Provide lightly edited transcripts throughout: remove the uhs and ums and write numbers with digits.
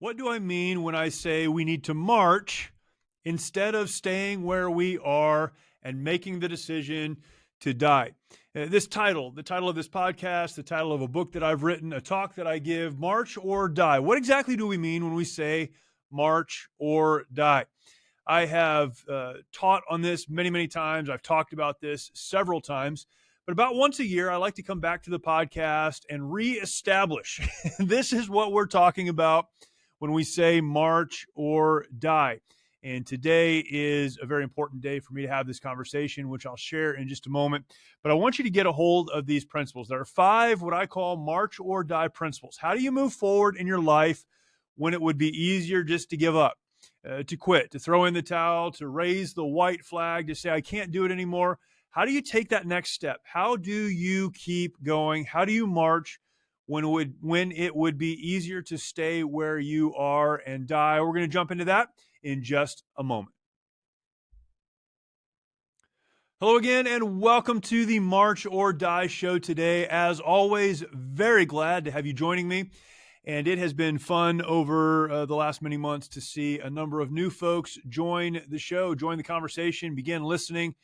What do I mean when I say we need to march instead of staying where we are and making the decision to die? This title, the title of this podcast, the title of a book that I've written, a talk that I give, March or Die. What exactly do we mean when we say march or die? I have taught on this many, many times. I've talked about this several times. But about once a year, I like to come back to the podcast and reestablish this is what we're talking about when we say march or die. And today is a very important day for me to have this conversation, which I'll share in just a moment. But I want you to get a hold of these principles. There are 5 what I call march or die principles. How do you move forward in your life when it would be easier just to give up, to quit, to throw in the towel, to raise the white flag, to say, I can't do it anymore? How do you take that next step? How do you keep going? How do you march when it would be easier to stay where you are and die? We're going to jump into that in just a moment. Hello again, and welcome to the March or Die show today. As always, very glad to have you joining me. And it has been fun over the last many months to see a number of new folks join the show, join the conversation, begin listening.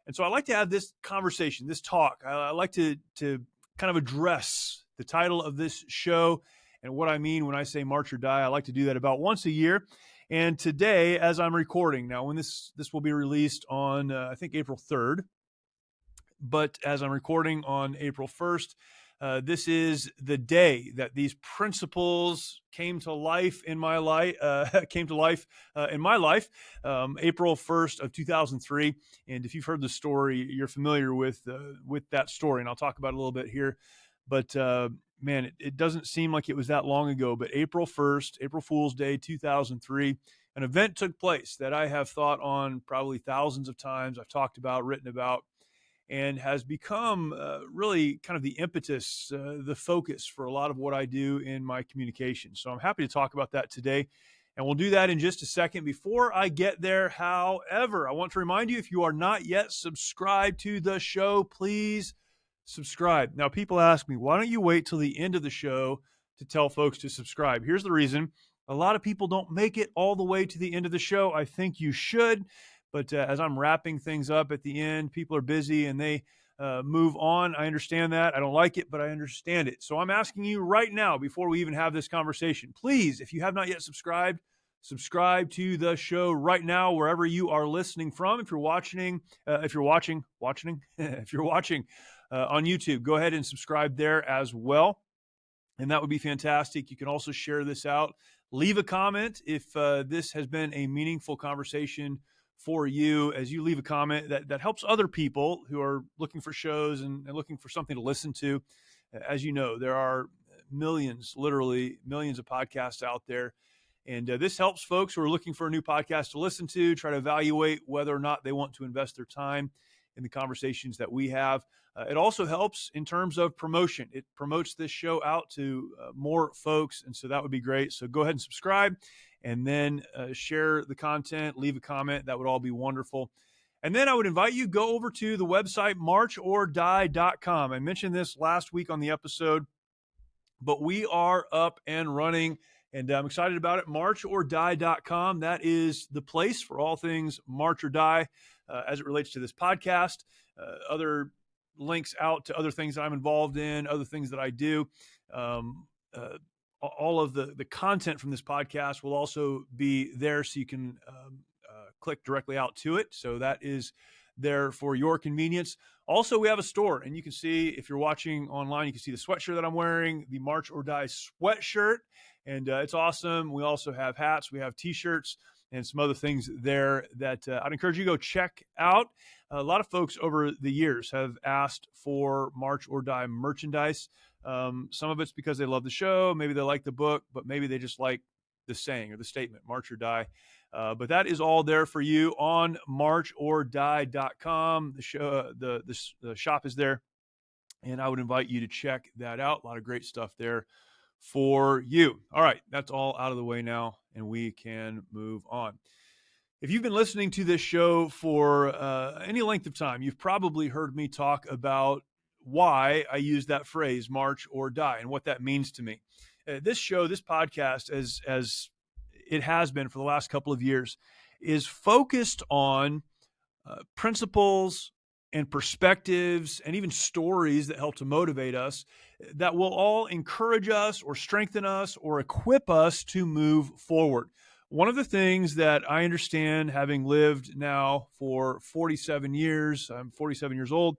And so I like to have this conversation, this talk. I like to kind of address the title of this show and what I mean when I say march or die. I like to do that about once a year. And today, as I'm recording, now when this will be released on, I think, April 3rd, but as I'm recording on April 1st, this is the day that these principles came to life in my life. April 1st of 2003. And if you've heard the story, you're familiar with that story, and I'll talk about it a little bit here. But man, it doesn't seem like it was that long ago. But April 1st, April Fool's Day, 2003, an event took place that I have thought on probably thousands of times. I've talked about, written about, and has become really kind of the impetus, the focus for a lot of what I do in my communication. So I'm happy to talk about that today, and we'll do that in just a second. Before I get there, however, I want to remind you, if you are not yet subscribed to the show, please subscribe. Now, people ask me, why don't you wait till the end of the show to tell folks to subscribe? Here's the reason. A lot of people don't make it all the way to the end of the show. I think you should. But as I'm wrapping things up at the end, people are busy and they move on. I understand that. I don't like it, but I understand it. So I'm asking you right now, before we even have this conversation, please, if you have not yet subscribed, subscribe to the show right now, wherever you are listening from. If you're watching, if you're watching on YouTube, go ahead and subscribe there as well. And that would be fantastic. You can also share this out. Leave a comment if this has been a meaningful conversation for you. As you leave a comment, that helps other people who are looking for shows and looking for something to listen to. As you know, there are millions, literally millions of podcasts out there. And this helps folks who are looking for a new podcast to listen to, try to evaluate whether or not they want to invest their time in the conversations that we have. It also helps in terms of promotion. It promotes this show out to more folks, and so that would be great. So go ahead and subscribe, and then share the content, leave a comment. That would all be wonderful. And then I would invite you, go over to the website, marchordie.com. I mentioned this last week on the episode, but we are up and running, and I'm excited about it. Marchordie.com. That is the place for all things March or Die as it relates to this podcast, other links out to other things that I'm involved in, other things that I do. All of the content from this podcast will also be there, so you can click directly out to it. So that is there for your convenience. Also, we have a store, and you can see, if you're watching online, you can see the sweatshirt that I'm wearing, the March or Die sweatshirt, and it's awesome. We also have hats, we have t-shirts, and some other things there that I'd encourage you to go check out. A lot of folks over the years have asked for March or Die merchandise. Some of it's because they love the show, maybe they like the book, but maybe they just like the saying or the statement, march or die. But that is all there for you on marchordie.com. The shop is there, and I would invite you to check that out. A lot of great stuff there for you. All right, that's all out of the way now, and we can move on. If you've been listening to this show for any length of time, you've probably heard me talk about why I use that phrase, march or die, and what that means to me. This show, this podcast, as it has been for the last couple of years, is focused on principles and perspectives and even stories that help to motivate us that will all encourage us or strengthen us or equip us to move forward. One of the things that I understand, having lived now for 47 years, I'm 47 years old,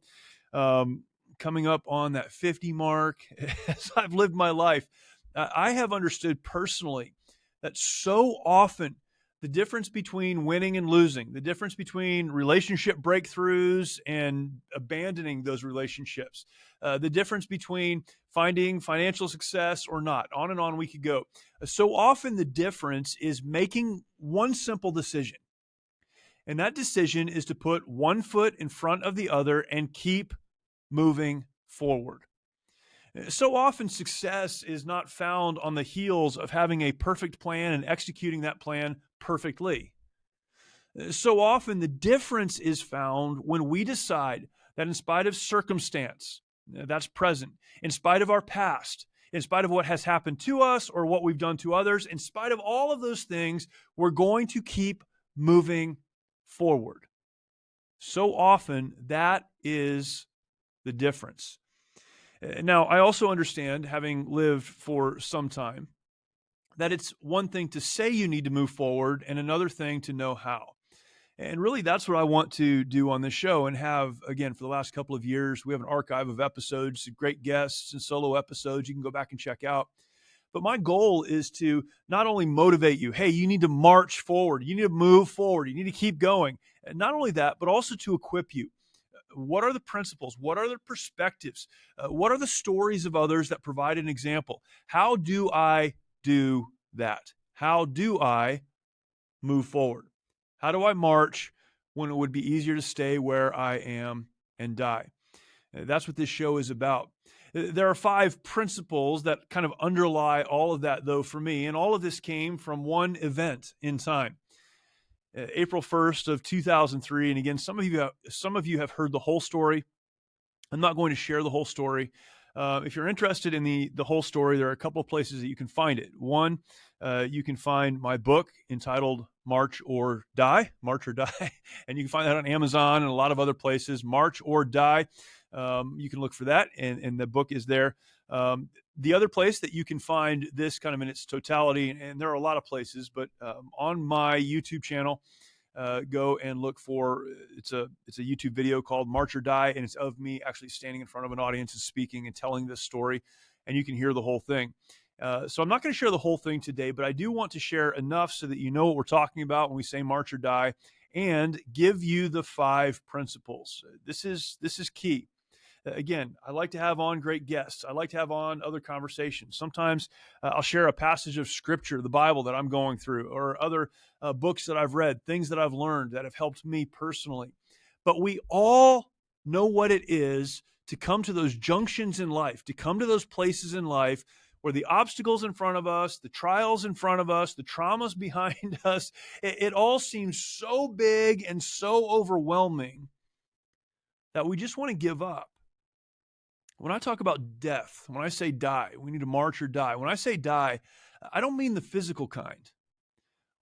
coming up on that 50 mark as I've lived my life, I have understood personally that so often the difference between winning and losing, the difference between relationship breakthroughs and abandoning those relationships, the difference between finding financial success or not, on and on we could go. So often the difference is making one simple decision. And that decision is to put one foot in front of the other and keep moving forward. So often success is not found on the heels of having a perfect plan and executing that plan perfectly. So often the difference is found when we decide that in spite of circumstance that's present, in spite of our past, in spite of what has happened to us or what we've done to others, in spite of all of those things, we're going to keep moving forward. So often that is the difference. Now, I also understand, having lived for some time, that it's one thing to say you need to move forward and another thing to know how. And really, that's what I want to do on this show and have, again, for the last couple of years. We have an archive of episodes, great guests and solo episodes you can go back and check out. But my goal is to not only motivate you, hey, you need to march forward, you need to move forward, you need to keep going. And not only that, but also to equip you. What are the principles? What are the perspectives? What are the stories of others that provide an example? How do I do that? How do I move forward? How do I march when it would be easier to stay where I am and die? That's what this show is about. There are 5 principles that kind of underlie all of that, though, for me. And all of this came from one event in time. April 1st of 2003. And again, some of you have heard the whole story. I'm not going to share the whole story. If you're interested in the whole story, there are a couple of places that you can find it. One, you can find my book entitled March or Die, and you can find that on Amazon and a lot of other places, March or Die. You can look for that, and the book is there. The other place that you can find this kind of in its totality, and there are a lot of places, but on my YouTube channel, go and look for it's a YouTube video called March or Die, and it's of me actually standing in front of an audience and speaking and telling this story, and you can hear the whole thing. So I'm not going to share the whole thing today, but I do want to share enough so that you know what we're talking about when we say March or Die, and give you the 5 principles. This is key. Again, I like to have on great guests. I like to have on other conversations. Sometimes I'll share a passage of scripture, the Bible that I'm going through, or other books that I've read, things that I've learned that have helped me personally. But we all know what it is to come to those junctions in life, to come to those places in life where the obstacles in front of us, the trials in front of us, the traumas behind us, it all seems so big and so overwhelming that we just want to give up. When I talk about death, when I say die, we need to march or die. When I say die, I don't mean the physical kind.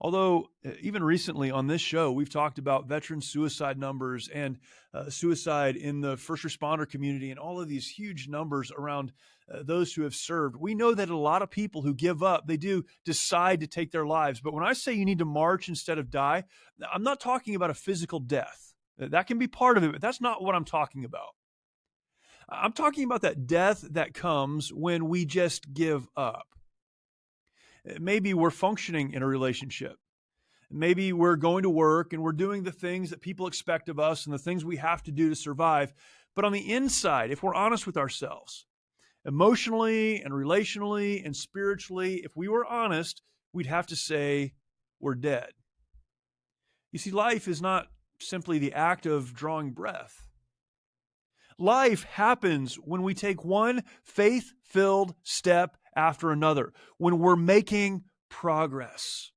Although even recently on this show, we've talked about veteran suicide numbers and suicide in the first responder community and all of these huge numbers around those who have served. We know that a lot of people who give up, they do decide to take their lives. But when I say you need to march instead of die, I'm not talking about a physical death. That can be part of it, but that's not what I'm talking about. I'm talking about that death that comes when we just give up. Maybe we're functioning in a relationship. Maybe we're going to work and we're doing the things that people expect of us and the things we have to do to survive. But on the inside, if we're honest with ourselves, emotionally and relationally and spiritually, if we were honest, we'd have to say we're dead. You see, life is not simply the act of drawing breath. Life happens when we take one faith-filled step after another, when we're making progress.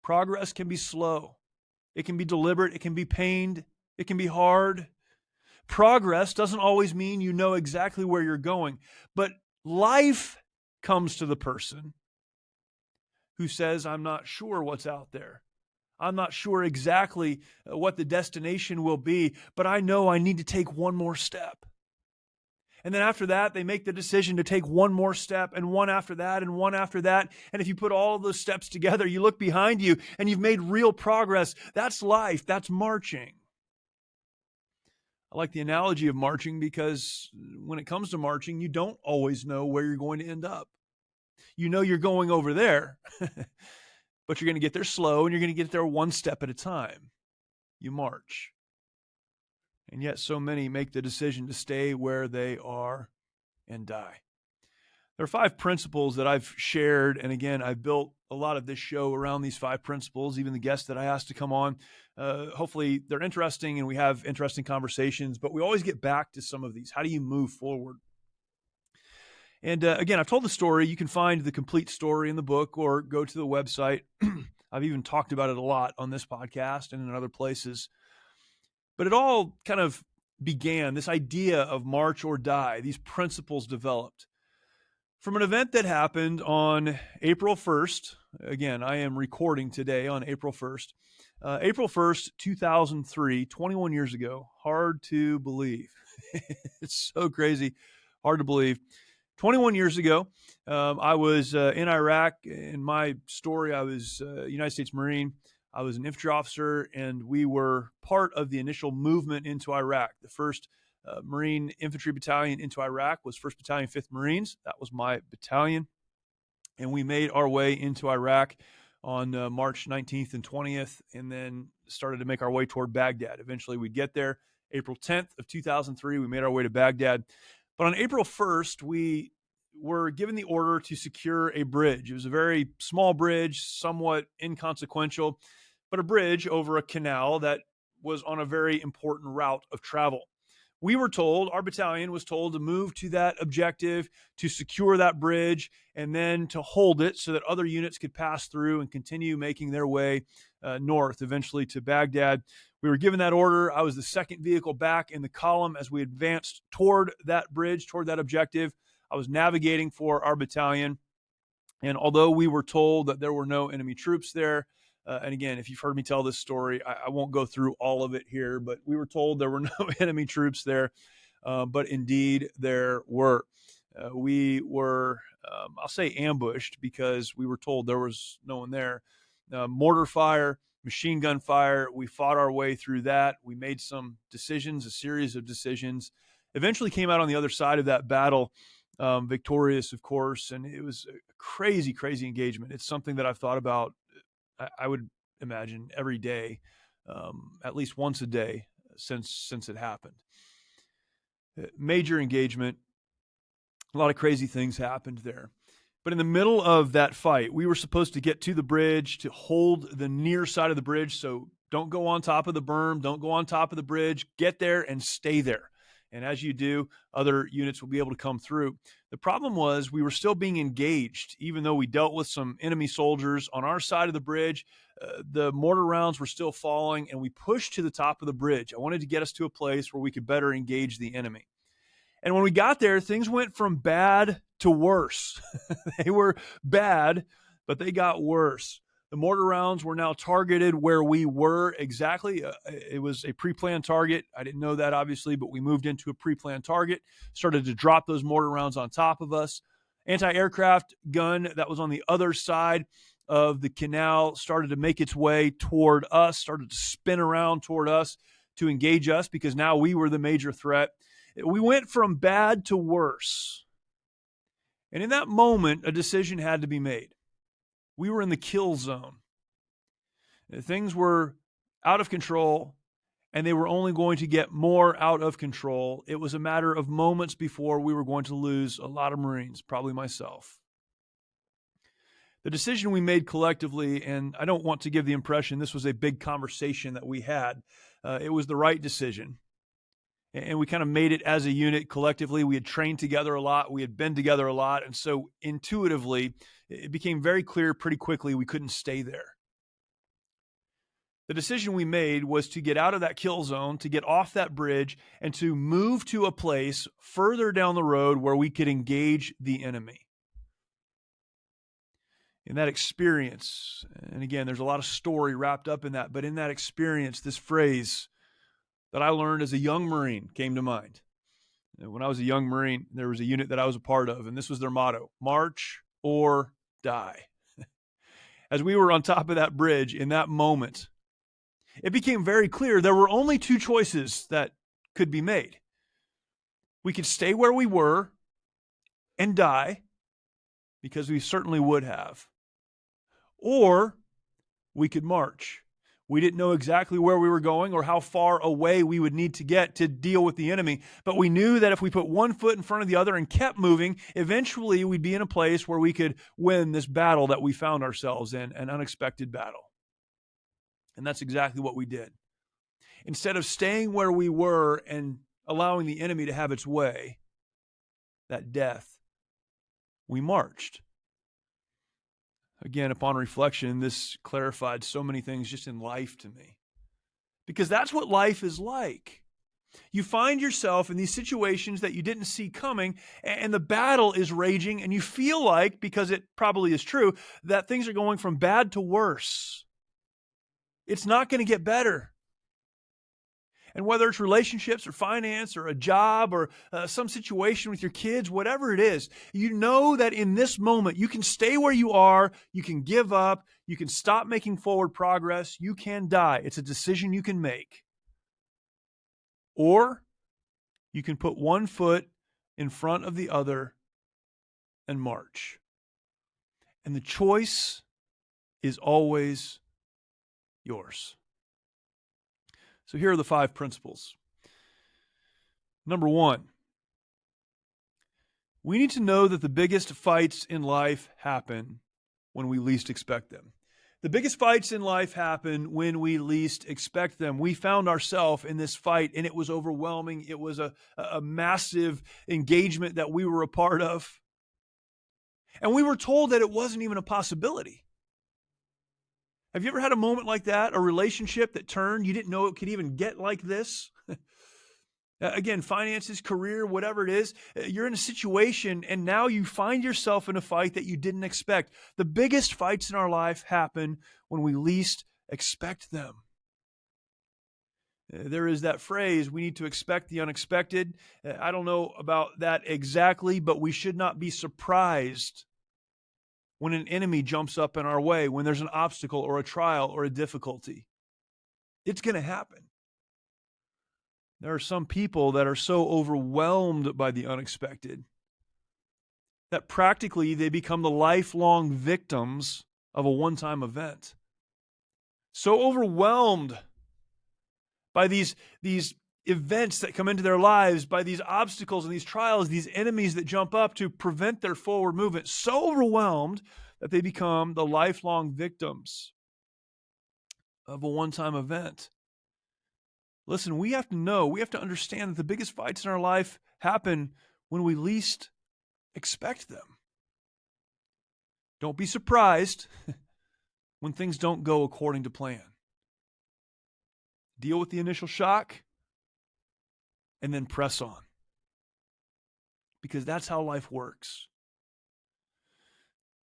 Progress can be slow. It can be deliberate. It can be pained. It can be hard. Progress doesn't always mean you know exactly where you're going, but life comes to the person who says, I'm not sure what's out there. I'm not sure exactly what the destination will be, but I know I need to take one more step. And then after that, they make the decision to take one more step, and one after that, and one after that. And if you put all of those steps together, you look behind you and you've made real progress. That's life. That's marching. I like the analogy of marching because when it comes to marching, you don't always know where you're going to end up. You know you're going over there, but you're going to get there slow and you're going to get there one step at a time. You march. And yet so many make the decision to stay where they are and die. There are 5 principles that I've shared. And again, I've built a lot of this show around these 5 principles, even the guests that I asked to come on. Hopefully they're interesting and we have interesting conversations, but we always get back to some of these. How do you move forward? And again, I've told the story. You can find the complete story in the book or go to the website. I've even talked about it a lot on this podcast and in other places. But it all kind of began, this idea of march or die, these principles developed from an event that happened on April 1st. Again, I am recording today on April 1st. April 1st, 2003, 21 years ago. Hard to believe. It's so crazy. Hard to believe. 21 years ago, I was in Iraq. In my story, I was a United States Marine. I was an infantry officer, and we were part of the initial movement into Iraq. The first Marine Infantry Battalion into Iraq was 1st Battalion, 5th Marines. That was my battalion. And we made our way into Iraq on March 19th and 20th, and then started to make our way toward Baghdad. Eventually, we'd get there. April 10th of 2003, we made our way to Baghdad. But on April 1st, we were given the order to secure a bridge. It was a very small bridge, somewhat inconsequential, but a bridge over a canal that was on a very important route of travel. We were told, our battalion was told to move to that objective, to secure that bridge, and then to hold it so that other units could pass through and continue making their way north, eventually to Baghdad. We were given that order. I was the second vehicle back in the column as we advanced toward that bridge, toward that objective. I was navigating for our battalion. And although we were told that there were no enemy troops there, and again, if you've heard me tell this story, I won't go through all of it here, but we were told there were no enemy troops there, but indeed there were. We were, I'll say ambushed because we were told there was no one there. Mortar fire, machine gun fire, we fought our way through that. We made some decisions, a series of decisions, eventually came out on the other side of that battle, victorious, of course, and it was a crazy, crazy engagement. It's something that I've thought about, I would imagine, every day, at least once a day since it happened. Major engagement. A lot of crazy things happened there. But in the middle of that fight, we were supposed to get to the bridge, to hold the near side of the bridge. So don't go on top of the berm, don't go on top of the bridge, get there and stay there. And as you do, other units will be able to come through. The problem was we were still being engaged, even though we dealt with some enemy soldiers on our side of the bridge. The mortar rounds were still falling, and we pushed to the top of the bridge. I wanted to get us to a place where we could better engage the enemy. And when we got there, things went from bad to worse. They were bad, but they got worse. The mortar rounds were now targeted where we were exactly. It was a pre-planned target. I didn't know that, obviously, but we moved into a pre-planned target, started to drop those mortar rounds on top of us. Anti-aircraft gun that was on the other side of the canal started to make its way toward us, started to spin around toward us to engage us because now we were the major threat. We went from bad to worse. And in that moment, a decision had to be made. We were in the kill zone. Things were out of control, and they were only going to get more out of control. It was a matter of moments before we were going to lose a lot of Marines, probably myself. The decision we made collectively, and I don't want to give the impression this was a big conversation that we had, it was the right decision. And we kind of made it as a unit collectively. We had trained together a lot. We had been together a lot. And so intuitively, it became very clear pretty quickly we couldn't stay there. The decision we made was to get out of that kill zone, to get off that bridge, and to move to a place further down the road where we could engage the enemy. In that experience, and again, there's a lot of story wrapped up in that, but in that experience, this phrase that I learned as a young Marine came to mind. When I was a young Marine, there was a unit that I was a part of, and this was their motto: march or die. As we were on top of that bridge in that moment, it became very clear there were only two choices that could be made. We could stay where we were and die, because we certainly would have, or we could march. We didn't know exactly where we were going or how far away we would need to get to deal with the enemy, but we knew that if we put one foot in front of the other and kept moving, eventually we'd be in a place where we could win this battle that we found ourselves in, an unexpected battle. And that's exactly what we did. Instead of staying where we were and allowing the enemy to have its way, that death, we marched. Again, upon reflection, this clarified so many things just in life to me. Because that's what life is like. You find yourself in these situations that you didn't see coming, and the battle is raging, and you feel like, because it probably is true, that things are going from bad to worse. It's not going to get better. And whether it's relationships or finance or a job or some situation with your kids, whatever it is, you know that in this moment you can stay where you are, you can give up, you can stop making forward progress, you can die. It's a decision you can make. Or you can put one foot in front of the other and march. And the choice is always yours. So here are the 5 principles. Number 1, we need to know that the biggest fights in life happen when we least expect them. The biggest fights in life happen when we least expect them. We found ourselves in this fight, and it was overwhelming. It was a massive engagement that we were a part of. And we were told that it wasn't even a possibility. Have you ever had a moment like that, a relationship that turned, you didn't know it could even get like this? Again, finances, career, whatever it is, you're in a situation and now you find yourself in a fight that you didn't expect. The biggest fights in our life happen when we least expect them. There is that phrase, we need to expect the unexpected. I don't know about that exactly, but we should not be surprised when an enemy jumps up in our way, when there's an obstacle or a trial or a difficulty. It's going to happen. There are some people that are so overwhelmed by the unexpected that practically they become the lifelong victims of a one-time event. So overwhelmed by these events that come into their lives, by these obstacles and these trials, these enemies that jump up to prevent their forward movement, so overwhelmed that they become the lifelong victims of a one-time event. Listen, we have to understand that the biggest fights in our life happen when we least expect them. Don't be surprised when things don't go according to plan. Deal with the initial shock and then press on. Because that's how life works.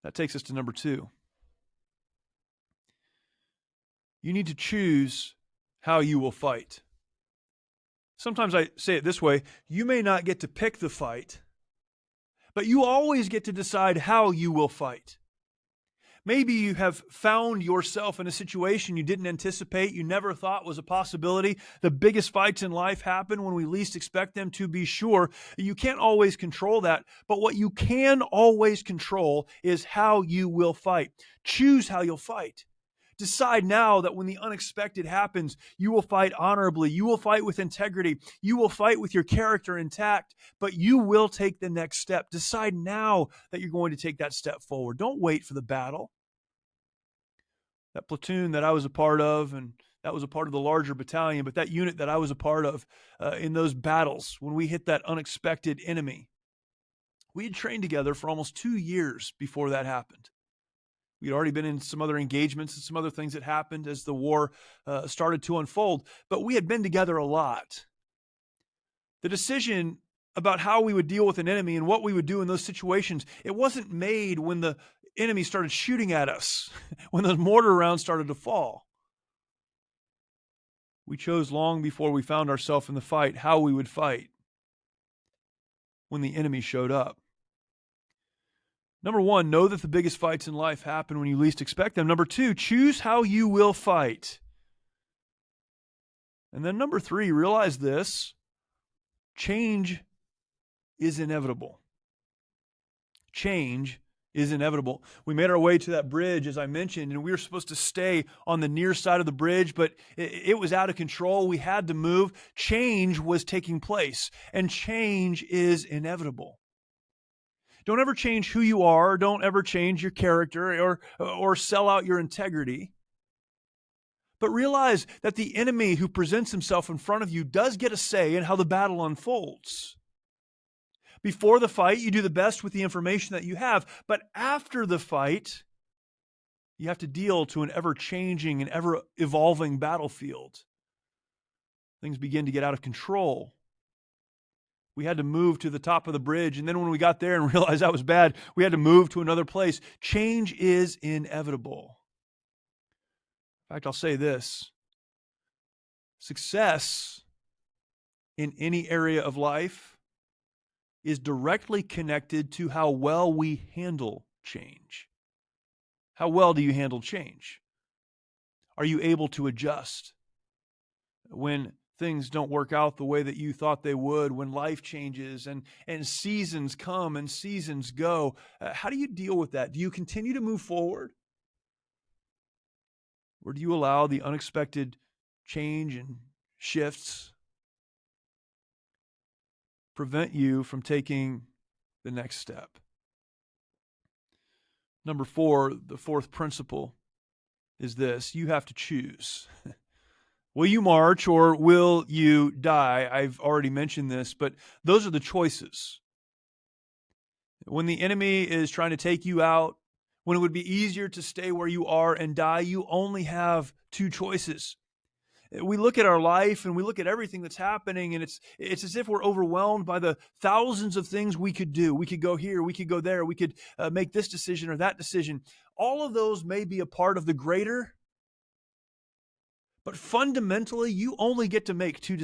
That takes us to number 2. You need to choose how you will fight. Sometimes I say it this way, you may not get to pick the fight, but you always get to decide how you will fight. Maybe you have found yourself in a situation you didn't anticipate, you never thought was a possibility. The biggest fights in life happen when we least expect them, to be sure. You can't always control that, but what you can always control is how you will fight. Choose how you'll fight. Decide now that when the unexpected happens, you will fight honorably, you will fight with integrity, you will fight with your character intact, but you will take the next step. Decide now that you're going to take that step forward. Don't wait for the battle. That platoon that I was a part of, and that was a part of the larger battalion, but that unit that I was a part of in those battles, when we hit that unexpected enemy, we had trained together for almost 2 years before that happened. We'd already been in some other engagements and some other things that happened as the war started to unfold, but we had been together a lot. The decision about how we would deal with an enemy and what we would do in those situations, it wasn't made when the enemy started shooting at us, when those mortar rounds started to fall. We chose long before we found ourselves in the fight how we would fight when the enemy showed up. Number one, know that the biggest fights in life happen when you least expect them. Number two, choose how you will fight. And then number three, realize this: change is inevitable. Change is inevitable. We made our way to that bridge, as I mentioned, and we were supposed to stay on the near side of the bridge, but it was out of control. We had to move. Change was taking place, and change is inevitable. Don't ever change who you are. Don't ever change your character or sell out your integrity. But realize that the enemy who presents himself in front of you does get a say in how the battle unfolds. Before the fight, you do the best with the information that you have. But after the fight, you have to deal to an ever-changing and ever-evolving battlefield. Things begin to get out of control. We had to move to the top of the bridge, and then when we got there and realized that was bad, we had to move to another place. Change is inevitable. In fact, I'll say this: success in any area of life is directly connected to how well we handle change. How well do you handle change? Are you able to adjust when things don't work out the way that you thought they would, when life changes and seasons come and seasons go? How do you deal with that? Do you continue to move forward? Or do you allow the unexpected change and shifts prevent you from taking the next step? Number four, the fourth principle is this: you have to choose. Will you march or will you die? I've already mentioned this, but those are the choices. When the enemy is trying to take you out, when it would be easier to stay where you are and die, you only have two choices. We look at our life and we look at everything that's happening, and it's as if we're overwhelmed by the thousands of things we could do. We could go here, we could go there, we could make this decision or that decision. All of those may be a part of the greater, but fundamentally, you only get to make two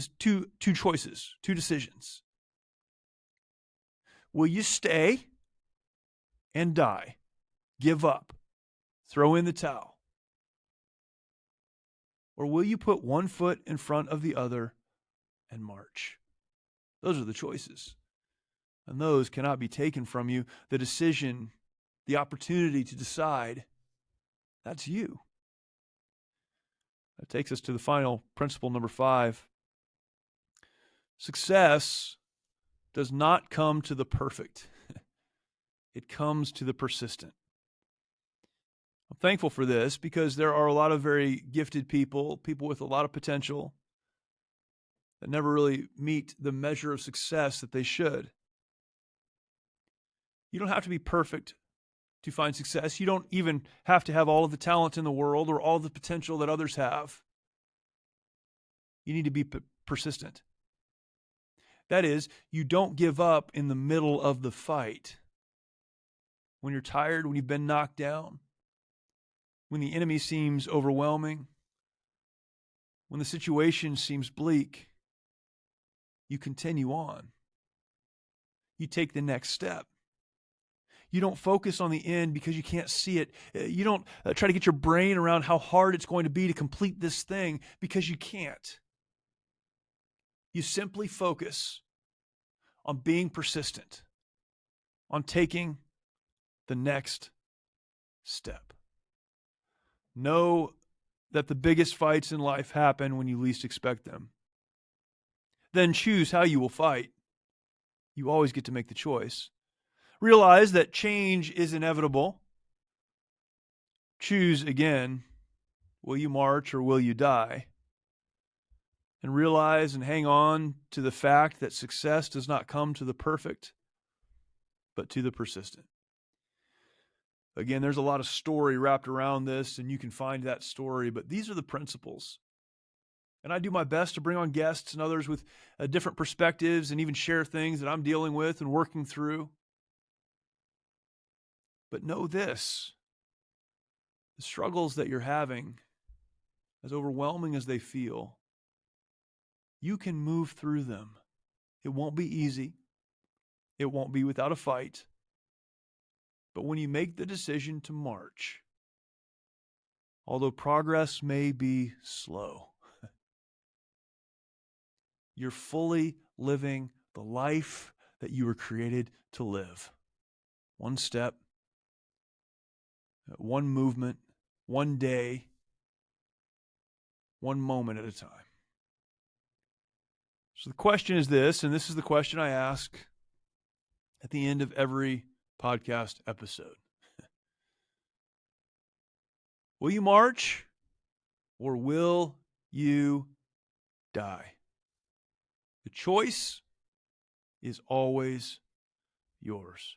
choices, two decisions. Will you stay and die, give up, throw in the towel? Or will you put one foot in front of the other and march? Those are the choices. And those cannot be taken from you. The decision, the opportunity to decide, that's you. That takes us to the final principle, number 5. Success does not come to the perfect. It comes to the persistent. I'm thankful for this because there are a lot of very gifted people with a lot of potential that never really meet the measure of success that they should. You don't have to be perfect to find success. You don't even have to have all of the talent in the world or all the potential that others have. You need to be persistent. That is, you don't give up in the middle of the fight. When you're tired, when you've been knocked down, when the enemy seems overwhelming, when the situation seems bleak, you continue on. You take the next step. You don't focus on the end because you can't see it. You don't try to get your brain around how hard it's going to be to complete this thing because you can't. You simply focus on being persistent, on taking the next step. Know that the biggest fights in life happen when you least expect them. Then choose how you will fight. You always get to make the choice. Realize that change is inevitable. Choose again. Will you march or will you die? And realize and hang on to the fact that success does not come to the perfect, but to the persistent. Again, there's a lot of story wrapped around this, and you can find that story, but these are the principles. And I do my best to bring on guests and others with different perspectives and even share things that I'm dealing with and working through. But know this, the struggles that you're having, as overwhelming as they feel, you can move through them. It won't be easy. It won't be without a fight. But when you make the decision to march, although progress may be slow, you're fully living the life that you were created to live. One step, one movement, one day, one moment at a time. So the question is this, and this is the question I ask at the end of every podcast episode. Will you march or will you die? The choice is always yours.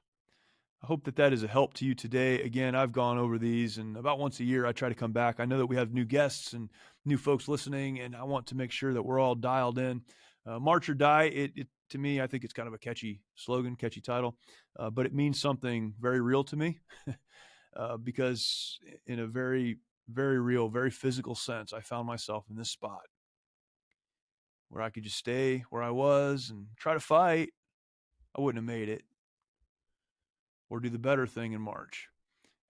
I hope that is a help to you today. Again, I've gone over these, and about once a year I try to come back. I know that we have new guests and new folks listening, and I want to make sure that we're all dialed in. March or Die, it to me, I think it's kind of a catchy slogan, catchy title, but it means something very real to me because in a very, very real, very physical sense, I found myself in this spot where I could just stay where I was and try to fight. I wouldn't have made it, or do the better thing in March.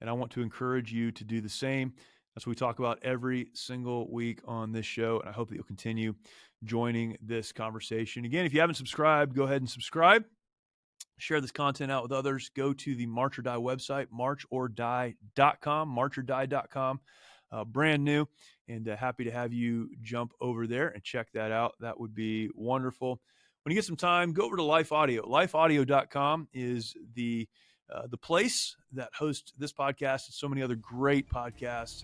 And I want to encourage you to do the same. That's what we talk about every single week on this show. And I hope that you'll continue joining this conversation. Again, if you haven't subscribed, go ahead and subscribe. Share this content out with others. Go to the March or Die website, marchordie.com, marchordie.com. Brand new, and happy to have you jump over there and check that out. That would be wonderful. When you get some time, go over to Life Audio. Lifeaudio.com is the place that hosts this podcast and so many other great podcasts,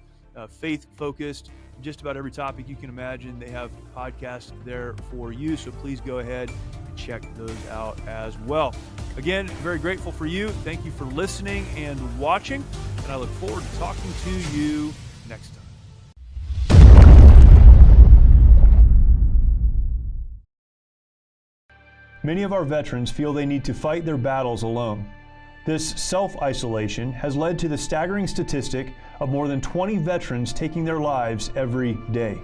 faith-focused, just about every topic you can imagine. They have podcasts there for you, so please go ahead and check those out as well. Again, very grateful for you. Thank you for listening and watching, and I look forward to talking to you next time. Many of our veterans feel they need to fight their battles alone. This self-isolation has led to the staggering statistic of more than 20 veterans taking their lives every day.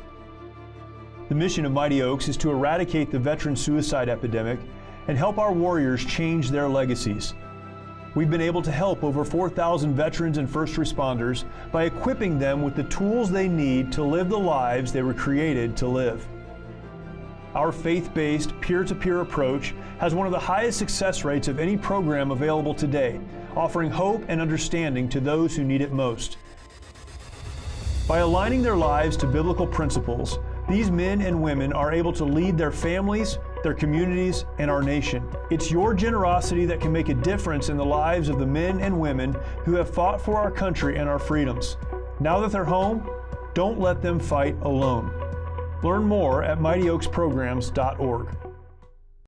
The mission of Mighty Oaks is to eradicate the veteran suicide epidemic and help our warriors change their legacies. We've been able to help over 4,000 veterans and first responders by equipping them with the tools they need to live the lives they were created to live. Our faith-based, peer-to-peer approach has one of the highest success rates of any program available today, offering hope and understanding to those who need it most. By aligning their lives to biblical principles, these men and women are able to lead their families, their communities, and our nation. It's your generosity that can make a difference in the lives of the men and women who have fought for our country and our freedoms. Now that they're home, don't let them fight alone. Learn more at mightyoaksprograms.org.